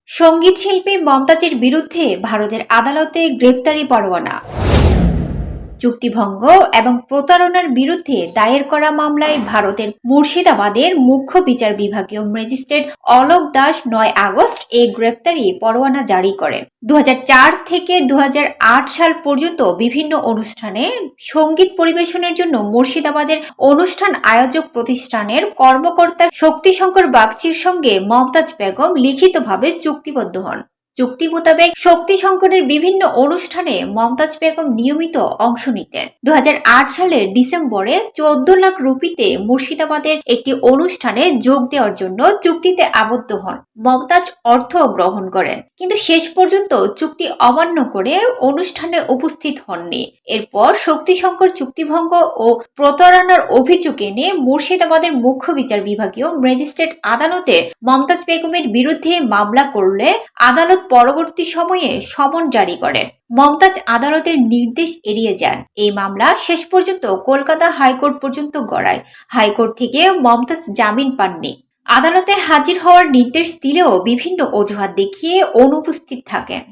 সঙ্গীত শিল্পী মমতাজের বিরুদ্ধে ভারতের আদালতে গ্রেফতারি পরোয়ানা। চুক্তিভঙ্গ এবং প্রতারণার বিরুদ্ধে দায়ের করা মামলায় ভারতের মুর্শিদাবাদের মুখ্য বিচার বিভাগীয় ম্যাজিস্ট্রেট অলোক দাস ৯ আগস্ট এই গ্রেফতারি পরোয়ানা জারি করেন। ২০০৪ থেকে ২০০৮ সাল পর্যন্ত বিভিন্ন অনুষ্ঠানে সঙ্গীত পরিবেশনের জন্য মুর্শিদাবাদের অনুষ্ঠান আয়োজক প্রতিষ্ঠানের কর্মকর্তা শক্তিশঙ্কর বাগচির সঙ্গে মমতাজ বেগম লিখিতভাবে চুক্তিবদ্ধ হন। চুক্তি মোতাবেক শক্তিশঙ্করের বিভিন্ন অনুষ্ঠানে মমতাজ বেগম নিয়মিত অংশ নিতেন। ২০০৮ সালের ডিসেম্বরে ১৪ লাখ রুপিতে মুর্শিদাবাদের একটি অনুষ্ঠানে যোগ দেওয়ার জন্য চুক্তিতে আবদ্ধ হন। মমতাজ অর্থ গ্রহণ করেন, কিন্তু শেষ পর্যন্ত চুক্তি অমান্য করে অনুষ্ঠানে উপস্থিত হননি। এরপর শক্তিশঙ্কর চুক্তিভঙ্গ ও প্রতারণার অভিযোগ এনে মুর্শিদাবাদের মুখ্য বিচার বিভাগীয় ম্যাজিস্ট্রেট আদালতে মমতাজ বেগমের বিরুদ্ধে মামলা করলে আদালত পরবর্তী সময়ে সমন জারি করেন। মমতাজ আদালতের নির্দেশ এড়িয়ে যান। এই মামলা শেষ পর্যন্ত কলকাতা হাইকোর্ট পর্যন্ত গড়ায়। হাইকোর্ট থেকে মমতাজ জামিন পাননি। আদালতে হাজির হওয়ার নির্দেশ দিলেও বিভিন্ন অজুহাত দেখিয়ে অনুপস্থিত থাকেন।